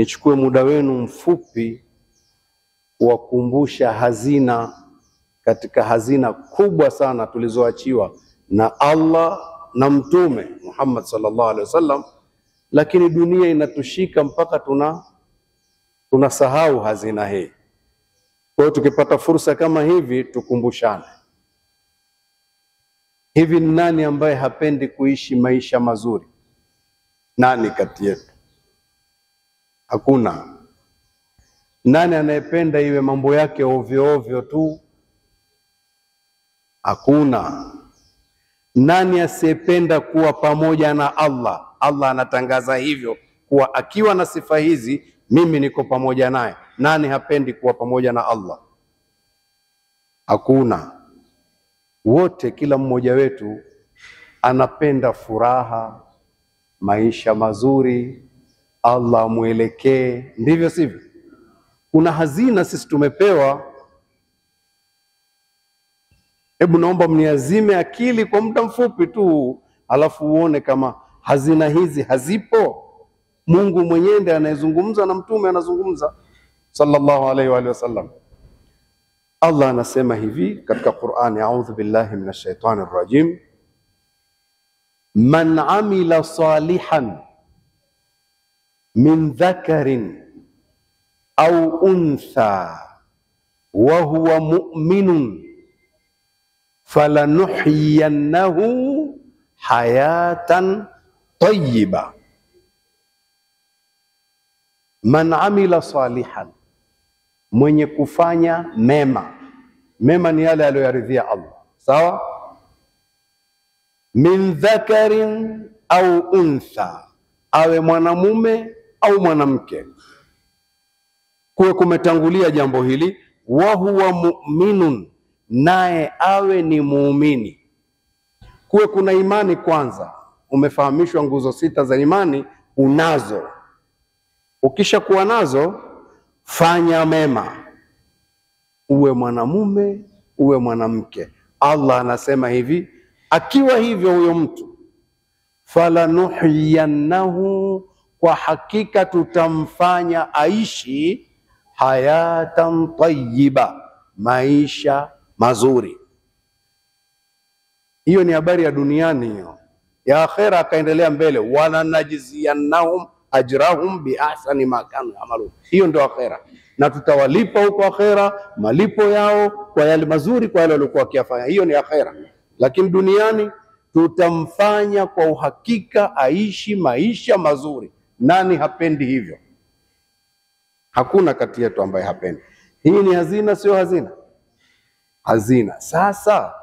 nichukue muda wenu mfupi kuwakumbusha hazina katika hazina kubwa sana tulizoachiwa na Allah na Mtume Muhammad sallallahu alaihi wasallam, lakini dunia inatushika mpaka tunasahau hazina hii. Kwa hiyo tukipata fursa kama hivi tukumbushane. Hivi ni nani ambaye hapendi kuishi maisha mazuri? Nani kati yetu? Hakuna. Nani anayependa iwe mambo yake ovyo ovyo tu? Hakuna. Nani asiyependa kuwa pamoja na Allah? Allah anatangaza hivyo kuwa akiwa na sifa hizi mimi niko pamoja naye. Nani hapendi kuwa pamoja na Allah? Hakuna. Wote, kila mmoja wetu anapenda furaha, maisha mazuri, Allah muelekee, ndivyo sivyo? Kuna hazina sisi tumepewa. Hebu naomba mniazime akili kwa muda mfupi tu, alafu uone kama hazina hizi hazipo. Mungu mwenyewe ndiye anayezungumza na Mtume anazungumza sallallahu alaihi wa sallam. Allah anasema hivi katika Qur'ani, a'udhu billahi minash shaitani rrajim, man amila salihan min dhakarin au untha wa huwa mu'minun falanuhyiyannahu hayatan tayyiba. Man amila salihan, mwenye kufanya mema. Mema ni yale aliyoyaridhia Allah, sawa? Min dhakarin au untha, awe mwanamume au mwanamke. Kuwe kumetangulia jambo hili, wa huwa mu'minun, naye awe ni muumini. Kuwe kuna imani kwanza, umefahamishwa nguzo 6 za imani, unazo. Ukisha kuwa nazo, fanya mema, uwe mwanamume uwe mwanamke. Allah anasema hivi, akiwa hivyo huyo mtu, falanuhyiyannahu, kwa hakika tutamfanya aishi hayatan tayyiba, maisha mazuri. Hiyo ni habari ya duniani hiyo. Ya akhera akaendelea mbele, walanajziyannahum ajrahum bi ahsani ma kanu yamalun. Hiyo ndio akhera, na tutawalipa huko akhera malipo yao kwa yale mazuri, kwa yale waliokuwa wakiyafanya. Hiyo ni akhera. Lakini duniani tutamfanya kwa uhakika aishi maisha mazuri. Nani hapendi hivyo? Hakuna kati yetu ambaye hapendi. Hii ni hazina, sio hazina? Hazina. Sasa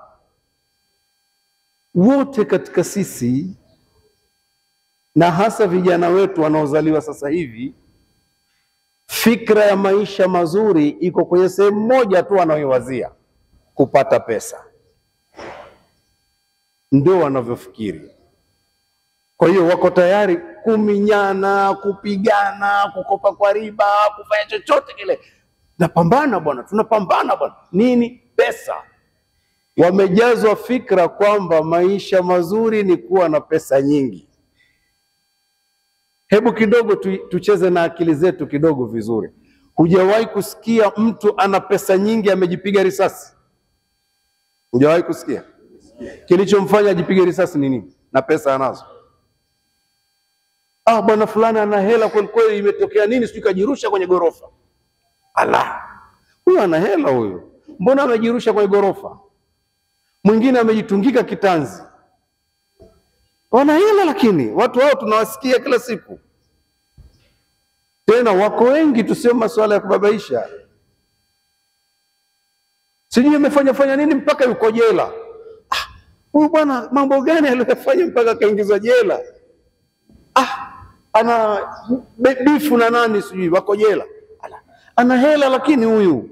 wote katika sisi, na hasa vijana wetu wanaozaliwa sasa hivi, fikra ya maisha mazuri iko kwenye sehemu moja tu wanaoiwazia, kupata pesa. Ndio wanavyofikiri. Kwa hiyo wako tayari kuminyana, kupigana, kukopa kwa riba, kufanya chochote kile. Napambana bwana, tunapambana bwana. Nini? Pesa. Wamejazwa fikra kwamba maisha mazuri ni kuwa na pesa nyingi. Hebu kidogo tucheze na akili zetu kidogo vizuri. Hujawahi kusikia mtu ana pesa nyingi amejipiga risasi? Hujawahi kusikia? Kilichomfanya ajipige risasi ni nini? Na pesa anazo. Bwana fulani ana hela kweli kweli, imetokea nini? Sio kajirusha kwenye gorofa. Ala, huyo ana hela huyo, mbona amejirusha kwenye gorofa? Mwingine amejitungika kitanzi. Wana hela, lakini watu hao tunawasikia kila siku. Tena wako wengi, tuseme masuala ya kubabaisha. Sijui amefanya nini mpaka yuko jela. Huyu bwana mambo gani aliyofanya mpaka kaingizwa jela? Ana bifu na nani sijui, wako jela. Ana hela, lakini huyu.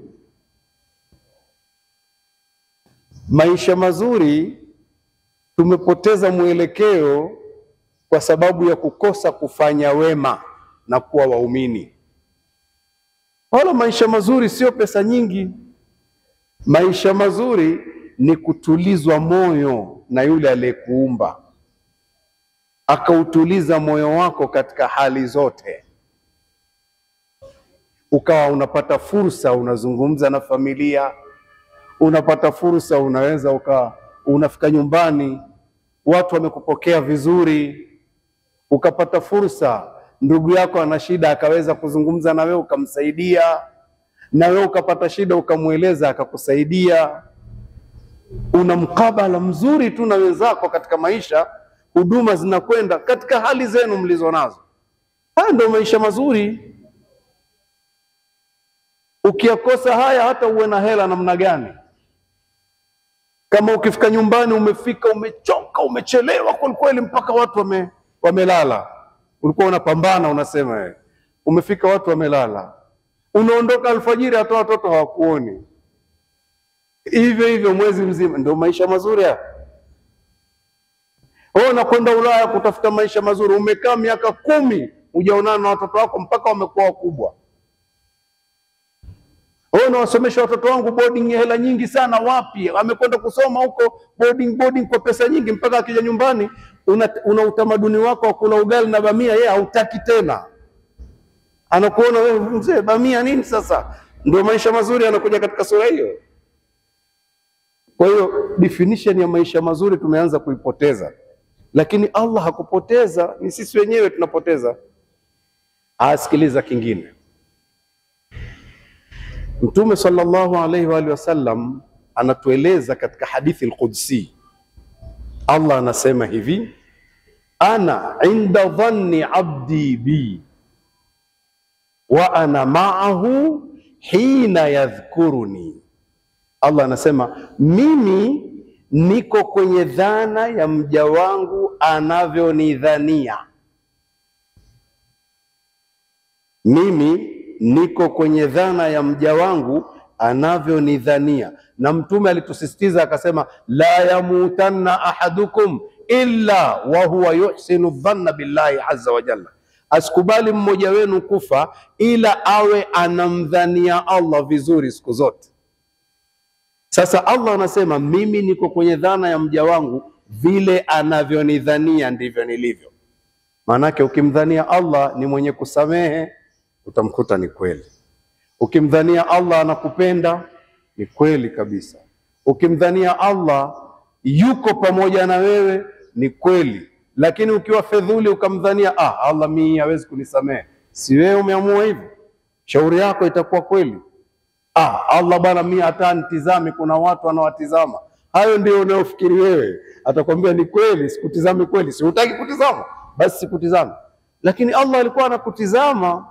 Maisha mazuri tumepoteza mwelekeo kwa sababu ya kukosa kufanya wema na kuwa waumini. Wala maisha mazuri sio pesa nyingi. Maisha mazuri ni kutulizwa moyo na yule aliyekuumba, akautuliza moyo wako katika hali zote. ukawa unapata fursa, unazungumza na familia, unapata fursa, unaweza unafika nyumbani watu wamekupokea vizuri, ukapata fursa ndugu yako ana shida akaweza kuzungumza na wewe ukamsaidia, na wewe ukapata shida ukamweleza akakusaidia. Una mkabala mzuri tu na wenzako katika maisha, huduma zinakwenda katika hali zenu mlizo nazo. Haya ndio maisha mazuri. Ukiyakosa haya, hata uwe na hela namna gani, kama ukifika nyumbani umefika umechoka, umechelewa kwa kweli mpaka watu wamelala, ulikuwa unapambana, unasema wewe umefika watu wamelala, unaondoka alfajiri hata watoto hawakuoni, hivyo hivyo mwezi mzima. Ndio maisha mazuri haya? Wewe unakwenda Ulaya kutafuta maisha mazuri, umekaa miaka 10 hujaonana na watoto wako mpaka wamekuwa wakubwa. Wewe unawasomesha watoto wangu boarding ya hela nyingi sana, wapi? Amekwenda kusoma huko boarding kwa pesa nyingi, mpaka akija nyumbani una utamaduni wako wa kula ugali na bamia, yeye hautaki tena. Anakuona wewe mzee, bamia nini sasa? Ndio maisha mazuri yanakuja katika sura hiyo. Kwa hiyo definition ya maisha mazuri tumeanza kuipoteza, lakini Allah hakupoteza, ni sisi wenyewe tunapoteza. Asikiliza kingine. Mtume sallallahu alaihi wa alihi wasallam anatueleza katika hadithi al-Qudsi, Allah anasema hivi: ana inda dhanni abdi bi wa ana ma'ahu hina yadhkuruni. Allah anasema mimi niko kwenye dhana ya mja wangu anavyonidhania. Mimi niko kwenye dhana ya mja wangu anavyonidhania. Na Mtume alitusisitiza akasema, la yamutanna ahadukum illa wa huwa yuhsinu dhanna billahi azza wa jalla, asikubali mmoja wenu kufa ila awe anamdhania Allah vizuri siku zote. Sasa Allah anasema mimi niko kwenye dhana ya mja wangu, vile anavyonidhania ndivyo nilivyo. Maanake ukimdhania Allah ni mwenye kusamehe, utamkuta ni kweli. Ukimdhania Allah anakupenda, ni kweli kabisa. Ukimdhania Allah yuko pamoja na wewe, ni kweli. Lakini ukiwa fedhuli ukamdhania Allah mimi hawezi kunisamehe, si wewe umeamua hivyo, shauri yako itakuwa kweli. Allah bana mimi hata nitizame, kuna watu wanawatizama. Hayo ndio unayofikiri wewe, atakwambia ni kweli, sikutizame kweli. Si hutaki kutizama, basi sikutizame. Lakini Allah alikuwa anakutizama.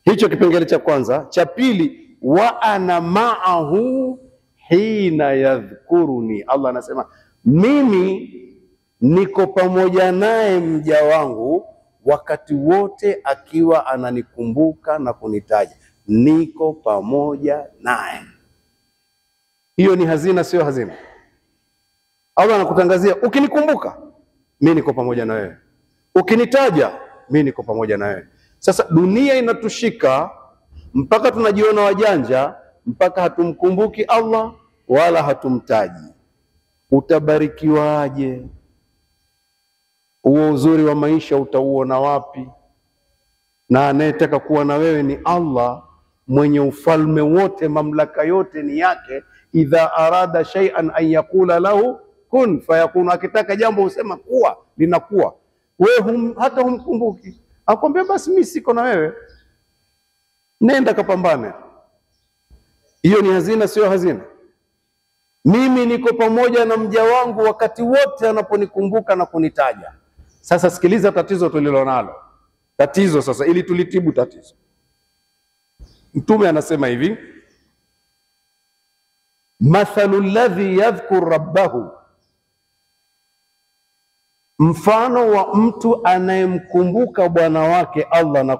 Hicho kipengele cha kwanza. Cha pili, wa ana ma'ahu hina yadhkuruni. Allah anasema mimi niko pamoja naye mja wangu wakati wote akiwa ananikumbuka na kunitaja. Niko pamoja naye. Hiyo ni hazina, sio hazina? Allah anakutangazia, ukinikumbuka mimi niko pamoja na wewe, ukinitaja mimi niko pamoja na wewe. Sasa dunia inatushika mpaka tunajiona wajanja, mpaka hatumkumbuki Allah wala hatumtaji. Utabarikiwaje? Huo uzuri wa maisha utauona wapi? Na anayetaka kuwa na wewe ni Allah mwenye ufalme wote, mamlaka yote ni yake. Idha arada shay'an an yaqula lahu kun fayakun, akitaka jambo usema kuwa, linakuwa. Wewe hata humkumbuki, akwambia basi mimi siko na wewe, nenda kapambane. Hiyo ni hazina, sio hazina? Mimi niko pamoja na mja wangu wakati wote anaponikumbuka na kunitaja. Sasa sikiliza tatizo tulilonalo. Tatizo sasa, ili tulitibu tatizo. Mtume anasema hivi, mathalu alladhi yadhkur rabbahu, mfano wa mtu anayemkumbuka Bwana wake Allah na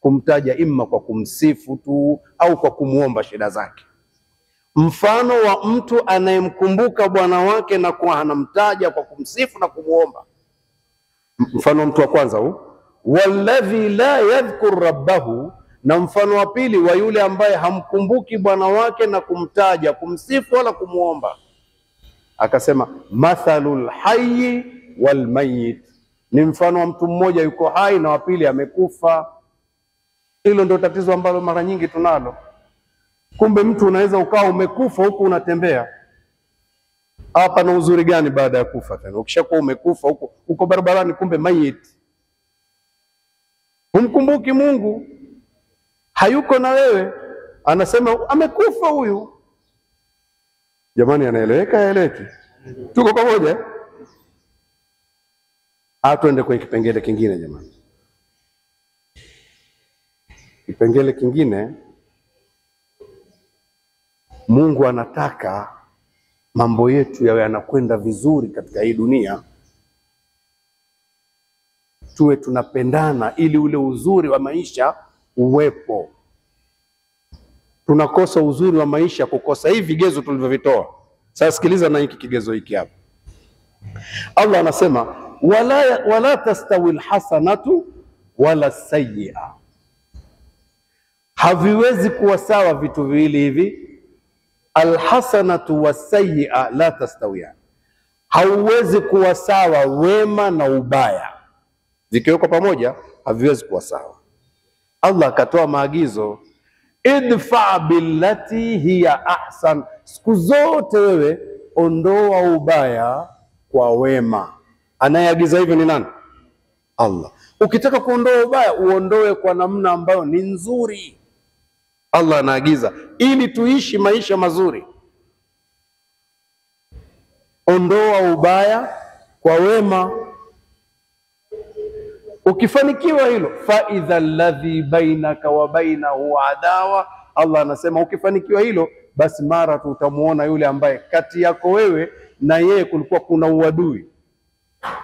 kumtaja imma kwa kumsifu tu au kwa kumuomba shida zake. Mfano wa mtu anayemkumbuka Bwana wake na kwa anamtaja kwa kumsifu na kumuomba. Mfano wa mtu wa kwanza huu. Walladhi la yadhkur rabbahu, na mfano wa pili wa yule ambaye hamkumbuki Bwana wake na kumtaja, kumsifu wala kumuomba. Akasema mathalul hayy wal mayyit, ni mfano wa mtu mmoja yuko hai na wa pili amekufa. Hilo ndio tatizo ambalo mara nyingi tunalo. Kumbe mtu unaweza ukawa umekufa huku unatembea. Hapa na uzuri gani baada ya kufa tena? Ukishakuwa umekufa huko uko barabarani, kumbe mayit. Humkumbuki Mungu, hayuko na wewe, anasema amekufa huyu. Jamani, anaeleweka haeleweki? Tuko pamoja? Tuende kwenye kipengele kingine jamani. Kipengele kingine, Mungu anataka mambo yetu yawe yanakwenda vizuri katika hii dunia, tuwe tunapendana ili ule uzuri wa maisha uwepo. Tunakosa uzuri wa maisha kukosa hivi vigezo tulivyovitoa. Sasa sikiliza na hiki kigezo hiki hapa. Allah anasema wala tastawi alhasanatu wala sayyi'a. Haviwezi kuwa sawa vitu viwili hivi. Alhasanatu wasayyi'a la tastawiyan. Hauwezi kuwa sawa wema na ubaya, vikiwekwa pamoja haviwezi kuwa sawa. Allah akatoa maagizo, idfa billati hiya ahsan. Siku zote wewe ondoa ubaya kwa wema. Anayeagiza hivyo ni nani? Allah. Ukitaka kuondoa ubaya uondoe kwa namna ambayo ni nzuri. Allah anaagiza ili tuishi maisha mazuri. Ondoa ubaya kwa wema. Ukifanikiwa hilo, fa idha alladhi bainaka wa bainahu adawa. Allah anasema ukifanikiwa hilo, basi mara tu utamuona yule ambaye kati yako wewe na yeye kulikuwa kuna uadui,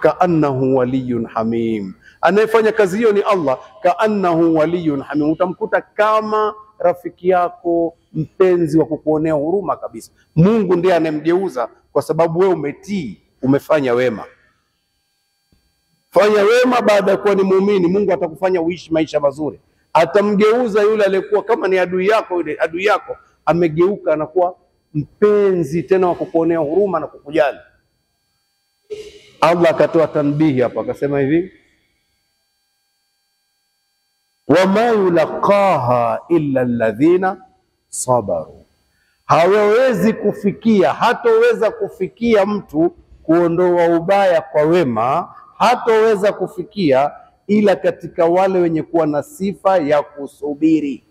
kaannahu waliyun hamim. Anayefanya kazi hiyo ni Allah, kaannahu waliyun hamim. Utamkuta kama rafiki yako mpenzi wa kukuonea huruma kabisa. Mungu ndiye anemgeuza kwa sababu wewe umetii, umefanya wema. Fanya wema baada ya kuwa ni muumini, Mungu atakufanya uishi maisha mazuri. Atamgeuza yule aliyekuwa kama ni adui yako, yule adui yako amegeuka na kuwa mpenzi tena wa kukuonea huruma na kukujali. Allah akatoa tanbihi hapa akasema hivi, wama yulaqaha illa alladhina sabaru. Hawezi kufikia, hatoweza kufikia mtu kuondoa ubaya kwa wema, hatoweza kufikia ila katika wale wenye kuwa na sifa ya kusubiri.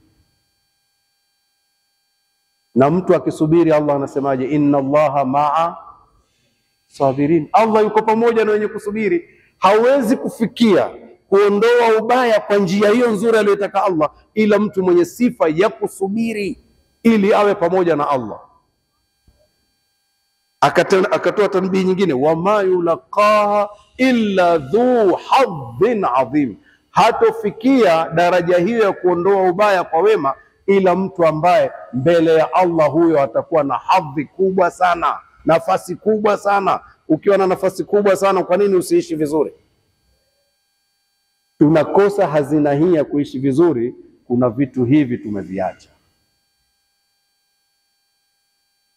Na mtu akisubiri, Allah anasemaje? Inna Allaha ma'a sabirin. Allah yuko pamoja na wenye kusubiri. Hawezi kufikia kuondoa ubaya kwa njia hiyo nzuri aliyotaka Allah ila mtu mwenye sifa ya kusubiri ili awe pamoja na Allah. Akatoa tanbihi nyingine, wama yulaqaha illa dhu hadhin adhim. Hatofikia daraja hiyo ya kuondoa ubaya kwa wema ila mtu ambaye mbele ya Allah huyo atakuwa na hadhi kubwa sana, nafasi kubwa sana. Ukiwa na nafasi kubwa sana, kwa nini usiishi vizuri? Tunakosa hazina hii ya kuishi vizuri. Kuna vitu hivi tumeviacha.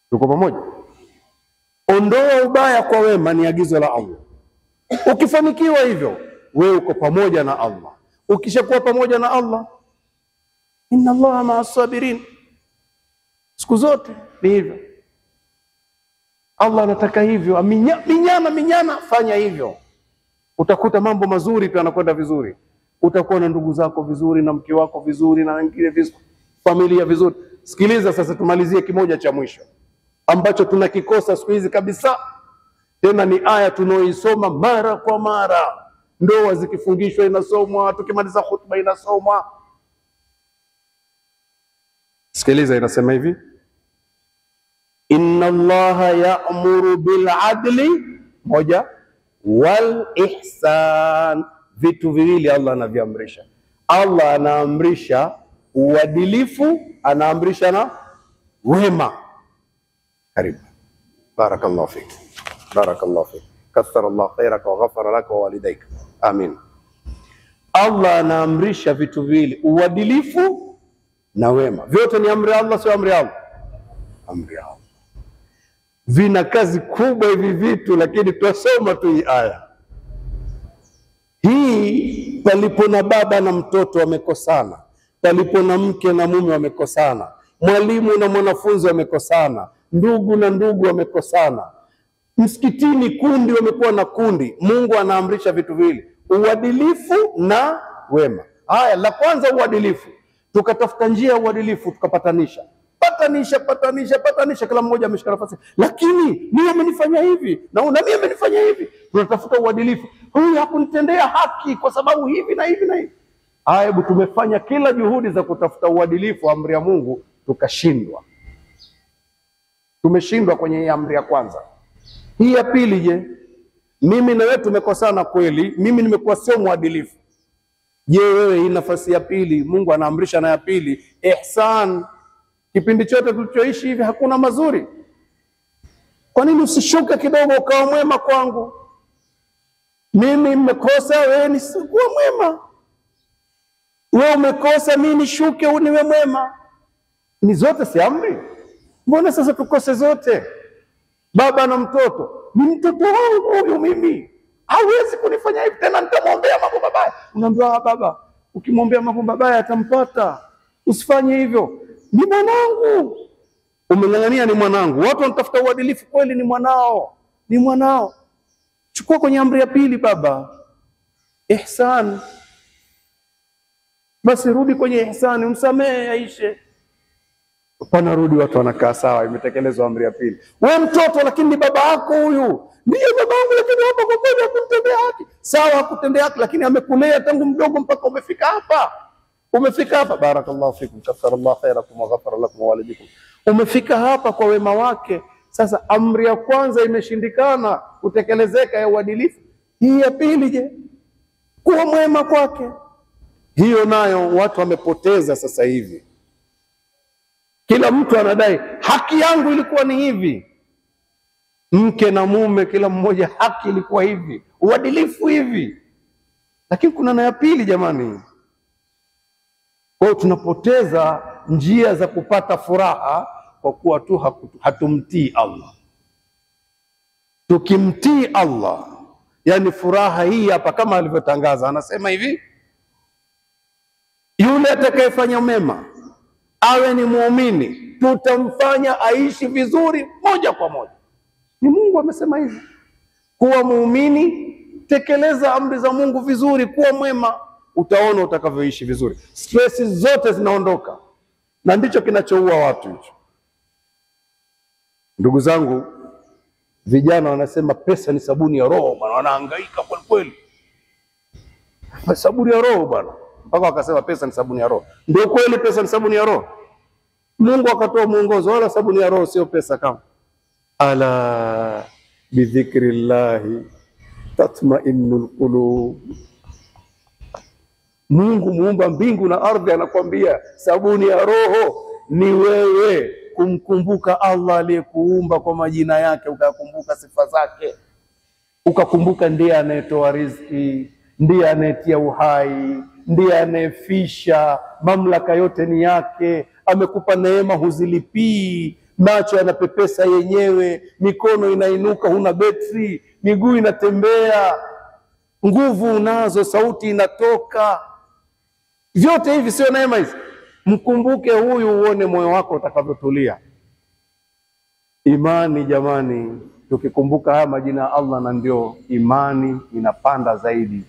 Tuko pamoja? Ondoa ubaya kwa wema ni agizo la Allah. Ukifanikiwa hivyo, wewe uko pamoja na Allah. Ukishakuwa pamoja na Allah, inna Allaha ma'as sabirin. Siku zote ni hivyo. Allah anataka hivyo. Minyana fanya hivyo. Utakuta mambo mazuri tu yanakwenda vizuri. Utakuwa na ndugu zako vizuri, na mke wako vizuri, na wengine vizuri, familia vizuri. Sikiliza sasa, tumalizie kimoja cha mwisho ambacho tunakikosa siku hizi kabisa. Tena ni aya tunaoisoma mara kwa mara. Ndoa zikifungishwa inasomwa, tukimaliza khutba inasomwa. Sikiliza, inasema hivi, inna Allaha ya'muru bil adli, moja, wal ihsan. Vitu viwili Allah anaviamrisha. Allah anaamrisha uadilifu, anaamrisha na wema. Karibu. Barakallahu fik. Barakallahu fik. Kathara Allah khairaka wa ghafara laka wa walidayka. Amin. Allah anaamrisha vitu viwili, uadilifu na wema. Vyote ni amri Allah, sio amri Allah? Amri Allah. Vina kazi kubwa hivi vitu, lakini tutasoma tu hii aya. Hii palipo na baba na mtoto wamekosana, palipo na mke na mume wamekosana, mwalimu na mwanafunzi wamekosana, ndugu na ndugu wamekosana, msikitini kundi wamekuwa na kundi, Mungu anaamrisha vitu viwili, uadilifu na wema. Haya, la kwanza uadilifu, tukatafuta njia ya uadilifu, tukapatanisha, patanisha, kila mmoja ameshika nafasi, lakini mimi amenifanya hivi na mimi amenifanya hivi. Tunatafuta uadilifu, huyu hakunitendea haki kwa sababu hivi na hivi na hivi. Hebu tumefanya kila juhudi za kutafuta uadilifu, amri ya Mungu, tukashindwa. Tumeshindwa kwenye hii amri ya kwanza. Hii ya pili, je, mimi na wewe tumekosana kweli, mimi nimekuwa sio mwadilifu. Je, wewe hii nafasi ya pili, Mungu anaamrisha na ya pili, ihsan. Kipindi chote tulichoishi hivi hakuna mazuri. Kwa nini usishuke kidogo ukawa mwema kwangu? Mimi nimekosa, wewe nisikuwa mwema. Wewe umekosa, mimi nishuke niwe mwema. Ni zote si amri? Mbona sasa tukose zote? Baba na mtoto, ni mtoto wangu huyu, mimi hawezi kunifanya hivi tena, nitamwombea mambo mabaya. Unaambiwa baba, ukimwombea mambo mabaya atampata, usifanye hivyo. Ni mwanangu, umeng'ang'ania ni mwanangu. Watu wanatafuta uadilifu kweli, ni mwanao. Chukua kwenye amri ya pili baba, ihsan. Basi rudi kwenye ihsani, umsamehe aishe. Panarudi watu wanakaa sawa, imetekelezwa amri ya pili. Wewe mtoto, lakini ni baba yako huyu. Ndiye babangu, lakini hapa kwa kweli hakutendea haki. Sawa, hakutendea haki, lakini amekulea tangu mdogo mpaka umefika hapa. Barakallahu fikum, kafarallahu khairakum wa ghafara lakum wa walidikum. Umefika hapa kwa wema wake. Sasa amri ya kwanza imeshindikana kutekelezeka ya uadilifu. Hii ya pili, je, kuwa mwema kwake. Hiyo nayo watu wamepoteza sasa hivi. Kila mtu anadai haki yangu ilikuwa ni hivi. Mke na mume, kila mmoja haki ilikuwa hivi, uadilifu hivi. Lakini kuna na ya pili jamani. Kwa hiyo tunapoteza njia za kupata furaha kwa kuwa tu hatumtii Allah. Tukimtii Allah, yani furaha hii hapa kama alivyotangaza, anasema hivi, yule atakayefanya mema awe ni muumini, tutamfanya aishi vizuri moja kwa moja. Ni Mungu amesema hivi. Kuwa muumini, tekeleza amri za Mungu vizuri, kuwa mwema, utaona utakavyoishi vizuri. Stress zote zinaondoka. Na ndicho kinachoua watu hicho. Ndugu zangu, vijana wanasema pesa ni sabuni ya roho bwana, wanahangaika kweli kweli. Sabuni ya roho bwana. Mpaka wakasema pesa ni sabuni ya roho. Ndio kweli pesa ni sabuni ya roho. Mungu akatoa mwongozo, wala sabuni ya roho sio pesa kama. Ala bidhikrillahi tatma'innul qulub. Mungu muumba mbingu na ardhi anakuambia sabuni ya roho ni wewe kumkumbuka Allah aliyekuumba kwa majina yake, ukakumbuka sifa zake, ukakumbuka ndiye anayetoa riziki, ndiye anayetia uhai, ndiye anayefisha, mamlaka yote ni yake, amekupa neema huzilipii, macho yanapepesa yenyewe, mikono inainuka, huna betri, miguu inatembea, nguvu unazo, sauti inatoka. Vyote hivi sio neema hizi? Mkumbuke huyu, uone moyo wako utakavyotulia. Imani jamani, tukikumbuka haya majina ya Allah, na ndio imani inapanda zaidi.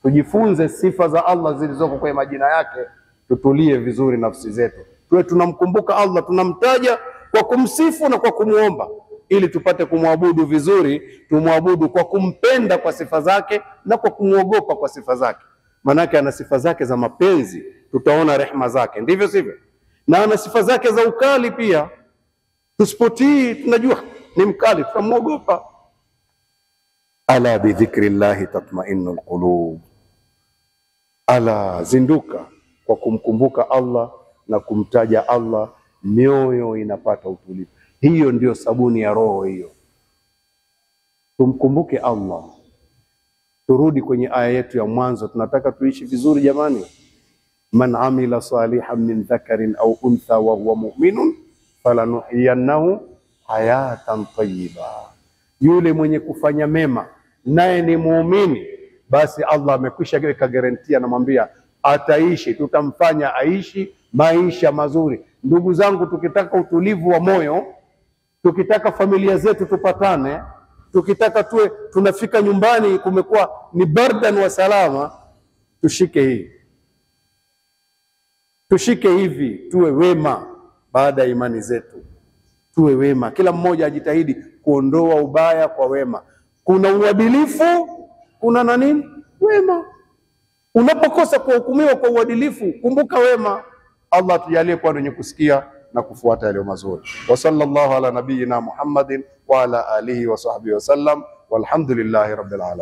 Tujifunze sifa za Allah zilizoko kwenye majina yake, tutulie vizuri nafsi zetu. Tuwe tunamkumbuka Allah, tunamtaja kwa kumsifu na kwa kumuomba, ili tupate kumwabudu vizuri. Tumwabudu kwa kumpenda kwa sifa zake na kwa kumuogopa kwa sifa zake. Manake ana sifa zake za mapenzi, tutaona rehema zake, ndivyo sivyo? Na ana sifa zake za ukali pia. Tusipotii tunajua ni mkali, tutamuogopa. Ala bidhikrillahi tatma'innul qulub. Ala, zinduka kwa kumkumbuka Allah na kumtaja Allah, mioyo inapata utulivu. Hiyo ndio sabuni ya roho hiyo. Tumkumbuke Allah. Turudi kwenye aya yetu ya mwanzo, tunataka tuishi vizuri jamani. Man amila salihan min dhakarin au untha wa huwa mu'minun falanuhyiyannahu hayatan tayyiba. Yule mwenye kufanya mema naye ni muumini, basi Allah amekwisha weka garantia, anamwambia ataishi, tutamfanya aishi maisha mazuri. Ndugu zangu, tukitaka utulivu wa moyo, tukitaka familia zetu tupatane, tukitaka tuwe tunafika nyumbani kumekuwa ni bardan wa salama, tushike hii, tushike hivi, tuwe wema. Baada ya imani zetu tuwe wema, kila mmoja ajitahidi kuondoa ubaya kwa wema. Kuna uadilifu, kuna na nini? Wema. Unapokosa kuhukumiwa kwa uadilifu, kumbuka wema. Allah tujalie kwa wenye kusikia na kufuata yale mazuri. Wa sallallahu ala nabiyyina Muhammadin wa ala alihi wa sahbihi wa sallam, walhamdulillahi rabbil alamin.